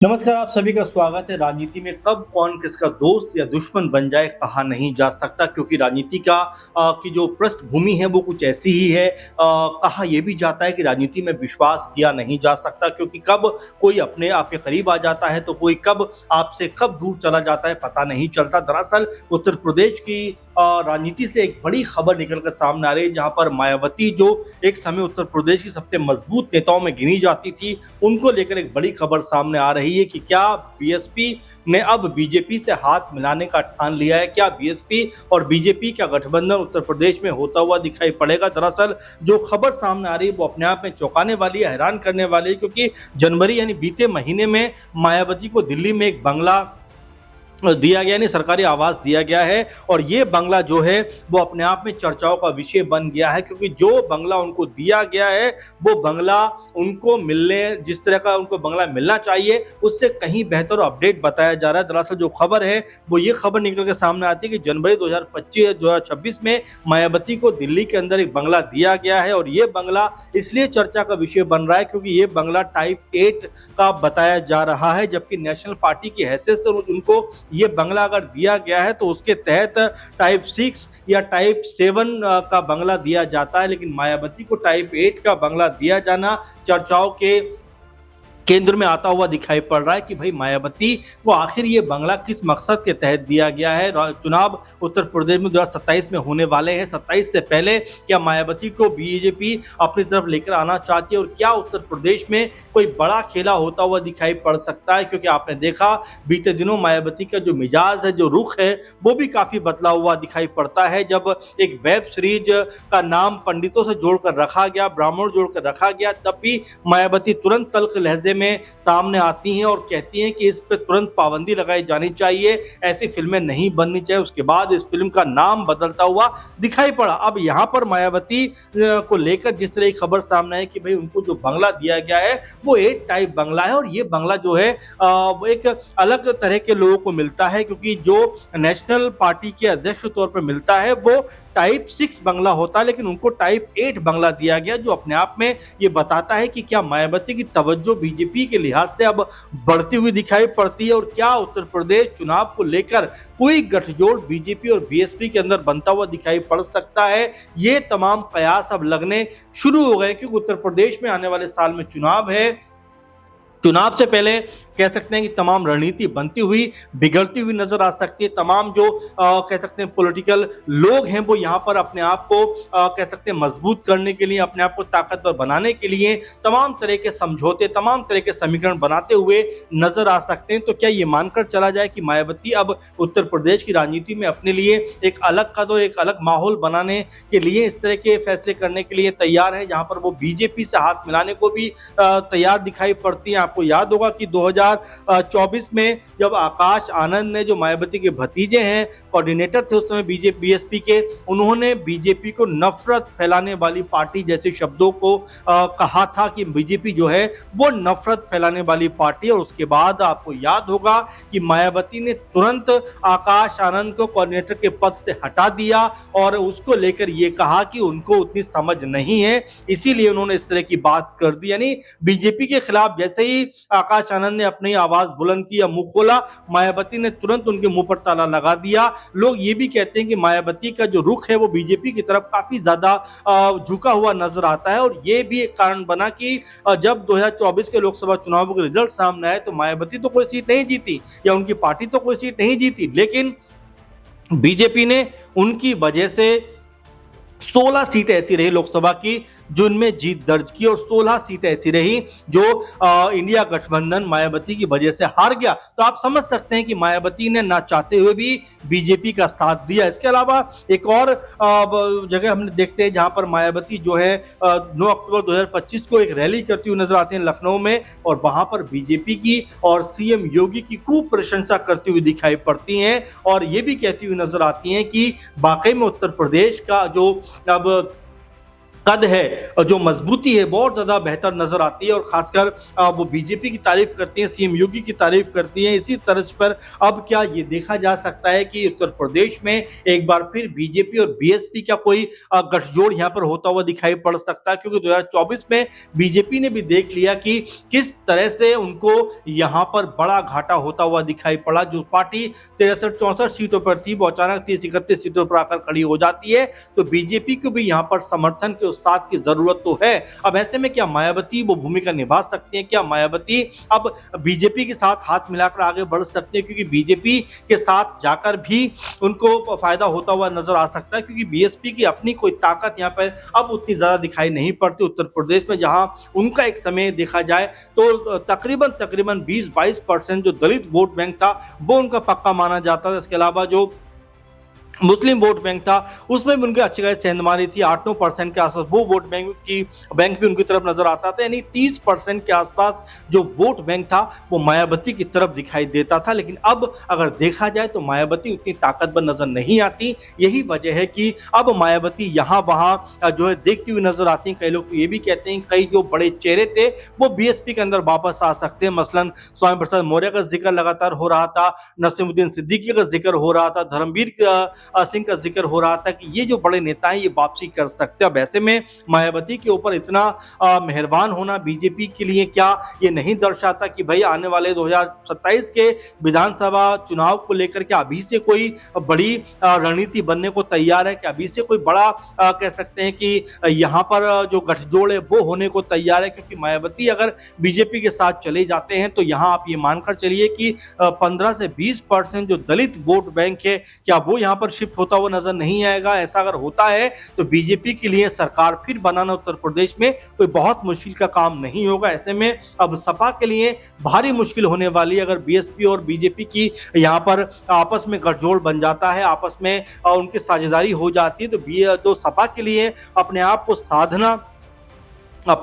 नमस्कार, आप सभी का स्वागत है। राजनीति में कब कौन किसका दोस्त या दुश्मन बन जाए कहा नहीं जा सकता, क्योंकि राजनीति का की जो पृष्ठभूमि है वो कुछ ऐसी ही है। कहा यह भी जाता है कि राजनीति में विश्वास किया नहीं जा सकता, क्योंकि कब कोई अपने आपके करीब आ जाता है तो कोई कब आपसे कब दूर चला जाता है पता नहीं चलता। दरअसल उत्तर प्रदेश की राजनीति से एक बड़ी खबर निकल कर सामने आ रही है, जहां पर मायावती जो एक समय उत्तर प्रदेश की सबसे मजबूत नेताओं में गिनी जाती थी, उनको लेकर एक बड़ी खबर सामने आ रही है कि क्या बीएसपी ने अब बीजेपी से हाथ मिलाने का ठान लिया है। क्या बीएसपी और बीजेपी का गठबंधन उत्तर प्रदेश में होता हुआ दिखाई पड़ेगा। दरअसल जो खबर सामने आ रही है वो अपने आप में चौंकाने वाली है, हैरान करने वाली है, क्योंकि जनवरी यानी बीते महीने में मायावती को दिल्ली में एक बंगला दिया गया, यानी सरकारी आवास दिया गया है, और ये बंगला जो है वो अपने आप में चर्चाओं का विषय बन गया है, क्योंकि जो बंगला उनको दिया गया है वो बंगला उनको मिलने जिस तरह का उनको बंगला मिलना चाहिए उससे कहीं बेहतर अपडेट बताया जा रहा है। दरअसल जो खबर है वो ये खबर निकल के सामने आती है कि जनवरी 2026 में मायावती को दिल्ली के अंदर एक बंगला दिया गया है, और ये बंगला इसलिए चर्चा का विषय बन रहा है क्योंकि ये बंगला टाइप 8 का बताया जा रहा है, जबकि नेशनल पार्टी की हैसियत से उनको ये बंगला अगर दिया गया है तो उसके तहत टाइप 6 या टाइप 7 का बंगला दिया जाता है। लेकिन मायावती को टाइप 8 का बंगला दिया जाना चर्चाओं के केंद्र में आता हुआ दिखाई पड़ रहा है कि भाई मायावती को आखिर ये बंगला किस मकसद के तहत दिया गया है। चुनाव उत्तर प्रदेश में 2027 में होने वाले हैं। 27 से पहले क्या मायावती को बीजेपी अपनी तरफ लेकर आना चाहती है, और क्या उत्तर प्रदेश में कोई बड़ा खेला होता हुआ दिखाई पड़ सकता है। क्योंकि आपने देखा बीते दिनों मायावती का जो मिजाज है, जो रुख है, वो भी काफी बदला हुआ दिखाई पड़ता है। जब एक वेब सीरीज का नाम पंडितों से जोड़कर रखा गया, ब्राह्मण जोड़कर रखा गया, तब भी मायावती तुरंत तल्ख लहजे में सामने आती हैं और कहती हैं कि इस पे तुरंत पाबंदी लगाई जानी चाहिए, ऐसी फिल्में नहीं बननी चाहिए। उसके बाद इस फिल्म का नाम बदलता हुआ दिखाई पड़ा। अब यहाँ पर मायावती को लेकर जिस तरह की खबर सामने है कि भाई उनको जो बंगला दिया गया है वो 8 टाइप बंगला है, और ये बंगला जो है वो एक अलग तरह के लोगों को मिलता है, क्योंकि जो नेशनल पार्टी के अध्यक्ष के तौर पर मिलता है वो टाइप 6 बंगला होता है, लेकिन उनको टाइप 8 बंगला दिया गया, जो अपने आप में ये बताता है कि क्या मायावती की तवज्जो बीजेपी के लिहाज से अब बढ़ती हुई दिखाई पड़ती है, और क्या उत्तर प्रदेश चुनाव को लेकर कोई गठजोड़ बीजेपी और बीएसपी के अंदर बनता हुआ दिखाई पड़ सकता है। ये तमाम कयास अब लगने शुरू हो गए, क्योंकि उत्तर प्रदेश में आने वाले साल में चुनाव है। चुनाव से पहले कह सकते हैं कि तमाम रणनीति बनती हुई बिगड़ती हुई नजर आ सकती है। तमाम जो कह सकते हैं पॉलिटिकल लोग हैं वो यहाँ पर अपने आप को कह सकते हैं मजबूत करने के लिए, अपने आप को ताकतवर बनाने के लिए तमाम तरह के समझौते, तमाम तरह के समीकरण बनाते हुए नजर आ सकते हैं। तो क्या ये मानकर चला जाए कि मायावती अब उत्तर प्रदेश की राजनीति में अपने लिए एक अलग कद और एक अलग माहौल बनाने के लिए इस तरह के फैसले करने के लिए तैयार है, जहाँ पर वो बीजेपी से हाथ मिलाने को भी तैयार दिखाई पड़ती है। आपको याद होगा कि 2024 में जब आकाश आनंद ने, जो मायावती के भतीजे हैं, कोऑर्डिनेटर थे उस समय बीजेपी बीएसपी के, उन्होंने बीजेपी को नफरत फैलाने वाली पार्टी जैसे शब्दों को कहा था कि बीजेपी जो है वो नफरत फैलाने वाली पार्टी है। और उसके बाद आपको याद होगा कि मायावती ने तुरंत आकाश आनंद को कोऑर्डिनेटर के पद से हटा दिया, और उसको लेकर ये कहा कि उनको उतनी समझ नहीं है, इसीलिए उन्होंने इस तरह की बात कर दी। यानी बीजेपी के खिलाफ जैसे ही आकाश आनंद ने अपनी आवाज बुलंद की या मुंह खोला, मायावती ने तुरंत उनके मुंह पर ताला लगा दिया। लोग ये भी कहते हैं कि मायावती का जो रुख है वो बीजेपी की तरफ काफी ज्यादा झुका हुआ नजर आता है, और ये भी एक कारण बना कि जब 2024 के लोकसभा चुनावों के रिजल्ट सामने आए तो मायावती तो कोई सीट नहीं जीती या उनकी पार्टी तो कोई सीट नहीं जीती, लेकिन बीजेपी ने उनकी वजह से 16 सीटें ऐसी रही लोकसभा की जिनमें जीत दर्ज की, और 16 सीटें ऐसी रही जो इंडिया गठबंधन मायावती की वजह से हार गया। तो आप समझ सकते हैं कि मायावती ने ना चाहते हुए भी बीजेपी का साथ दिया। इसके अलावा एक और जगह हम देखते हैं जहां पर मायावती जो है 9 अक्टूबर 2025 को एक रैली करती हुई नजर आती है लखनऊ में, और वहां पर बीजेपी की और सीएम योगी की खूब प्रशंसा करती हुई दिखाई पड़ती हैं, और ये भी कहती हुई नजर आती हैं कि वाकई में उत्तर प्रदेश का जो अब कद है, जो मजबूती है, बहुत ज़्यादा बेहतर नज़र आती है और ख़ासकर वो बीजेपी की तारीफ़ करती हैं, सीएम योगी की तारीफ़ करती हैं। इसी तर्ज पर अब क्या ये देखा जा सकता है कि उत्तर प्रदेश में एक बार फिर बीजेपी और बीएसपी का कोई गठजोड़ यहाँ पर होता हुआ दिखाई पड़ सकता है? क्योंकि 2024 में बीजेपी ने भी देख लिया कि किस तरह से उनको यहाँ पर बड़ा घाटा होता हुआ दिखाई पड़ा। जो पार्टी 63-64 सीटों पर थी, वो अचानक 30-31 सीटों पर आकर खड़ी हो जाती है। तो बीजेपी को भी यहाँ पर समर्थन के साथ की जरूरत तो है। अब ऐसे में क्या मायावती वो भूमिका निभा सकती हैं? क्या मायावती अब बीजेपी के साथ हाथ मिलाकर आगे बढ़ सकती है? क्योंकि बीजेपी के साथ जाकर भी उनको फायदा होता हुआ नजर आ सकता है, क्योंकि बीएसपी की अपनी कोई ताकत यहाँ पर अब उतनी ज्यादा दिखाई नहीं पड़ती उत्तर प्रदेश में, जहां उनका एक समय देखा जाए तो तकरीबन 20-22% जो दलित वोट बैंक था वो उनका पक्का माना जाता था। इसके अलावा जो मुस्लिम वोट बैंक था उसमें भी उनकी अच्छी खासी सेंधमारी थी, 8-9% के आसपास वो वोट बैंक भी उनकी तरफ नजर आता था। यानी 30% के आसपास जो वोट बैंक था वो मायावती की तरफ दिखाई देता था। लेकिन अब अगर देखा जाए तो मायावती उतनी ताकतवर नजर नहीं आती। यही वजह है कि अब मायावती यहाँ वहाँ जो है देखती हुई नजर आती है। कई लोग तो ये भी कहते हैं कई जो बड़े चेहरे थे वो बीएसपी के अंदर वापस आ सकते हैं। मसलन स्वामी प्रसाद मौर्य का जिक्र लगातार हो रहा था, नसीमुद्दीन सिद्दीकी का जिक्र हो रहा था, धर्मवीर सिंह का जिक्र हो रहा था कि ये जो बड़े नेता हैं ये वापसी कर सकते हैं। अब ऐसे में मायावती के ऊपर इतना मेहरबान होना बीजेपी के लिए क्या ये नहीं दर्शाता कि भाई आने वाले 2027 के विधानसभा चुनाव को लेकर के अभी से कोई बड़ी रणनीति बनने को तैयार है? कि अभी से कोई बड़ा कह सकते हैं कि यहाँ पर जो गठजोड़ है वो होने को तैयार है? क्योंकि मायावती अगर बीजेपी के साथ चले जाते हैं तो यहाँ आप ये मानकर चलिए कि 15 से 20% जो दलित वोट बैंक है क्या वो यहाँ पर शिफ्ट होता हुआ नजर नहीं आएगा? ऐसा अगर होता है तो बीजेपी के लिए सरकार फिर बनाना उत्तर प्रदेश में कोई बहुत मुश्किल का काम नहीं होगा। ऐसे में अब सपा के लिए भारी मुश्किल होने वाली है अगर बीएसपी और बीजेपी की यहाँ पर आपस में गठजोड़ बन जाता है, आपस में उनकी साझेदारी हो जाती है तो सपा के लिए अपने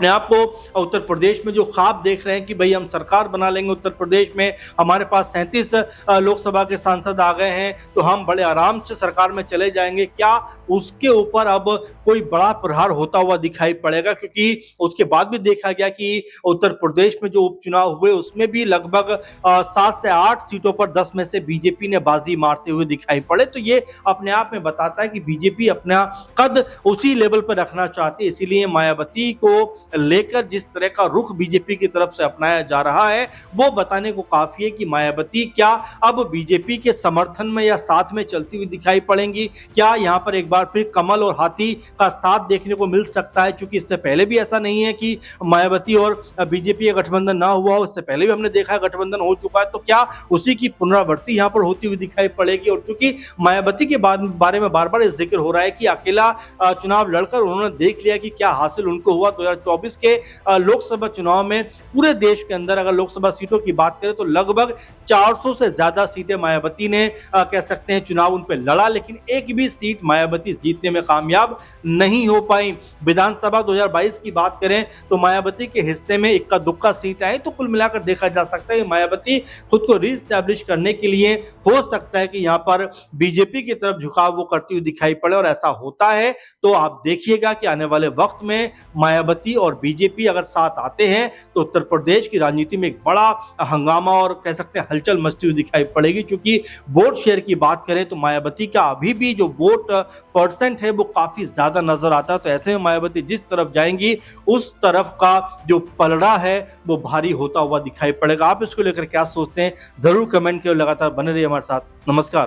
आप को उत्तर प्रदेश में जो ख्वाब देख रहे हैं कि भाई हम सरकार बना लेंगे उत्तर प्रदेश में, हमारे पास 37 लोकसभा के सांसद आ गए हैं तो हम बड़े आराम से सरकार में चले जाएंगे, क्या उसके ऊपर अब कोई बड़ा प्रहार होता हुआ दिखाई पड़ेगा? क्योंकि उसके बाद भी देखा गया कि उत्तर प्रदेश में जो उपचुनाव हुए उसमें भी लगभग 7 से 8 सीटों पर 10 में से बीजेपी ने बाजी मारते हुए दिखाई पड़े। तो ये अपने आप में बताता है कि बीजेपी अपना कद उसी लेवल पर रखना चाहती है। इसीलिए मायावती को लेकर जिस तरह का रुख बीजेपी की तरफ से अपनाया जा रहा है वो बताने को काफी है कि मायावती क्या अब बीजेपी के समर्थन में या साथ में चलती हुई दिखाई पड़ेंगी? क्या यहाँ पर एक बार फिर कमल और हाथी का साथ देखने को मिल सकता है? क्योंकि इससे पहले भी ऐसा नहीं है कि मायावती और बीजेपी का गठबंधन ना हुआ हो, इससे पहले भी हमने देखा है गठबंधन हो चुका है। तो क्या उसी की पुनरावृत्ति यहाँ पर होती हुई दिखाई पड़ेगी? और चूंकि मायावती के बारे में बार बार जिक्र हो रहा है कि अकेला चुनाव लड़कर उन्होंने देख लिया कि क्या हासिल उनको हुआ 2024 के लोकसभा चुनाव में। पूरे देश के अंदर अगर लोकसभा सीटों की बात करें तो लगभग 400 से ज्यादा सीटें मायावती ने कह सकते हैं चुनाव उन पर लड़ा, लेकिन एक भी सीट मायावती जीतने में कामयाब नहीं हो पाई। विधानसभा 2022 की बात करें तो मायावती के हिस्से में इक्का दुक्का सीट आई। तो कुल मिलाकर देखा जा सकता है कि मायावती खुद को रीस्टैब्लिश करने के लिए हो सकता है कि यहाँ पर बीजेपी की तरफ झुकाव वो करती हुई दिखाई पड़े, और ऐसा होता है तो आप देखिएगा कि आने वाले वक्त में मायावती और बीजेपी अगर साथ आते हैं तो उत्तर प्रदेश की राजनीति में एक बड़ा हंगामा और कह सकते हैं हलचल मचती हुई दिखाई पड़ेगी। क्योंकि वोट शेयर की बात करें तो मायावती का अभी भी जो वोट परसेंट है वो काफी ज्यादा नजर आता है। तो ऐसे में मायावती जिस तरफ जाएंगी उस तरफ का जो पलड़ा है वो भारी होता हुआ दिखाई पड़ेगा। आप इसको लेकर क्या सोचते हैं जरूर कमेंट करें, लगातार बने रहिए हमारे साथ। नमस्कार।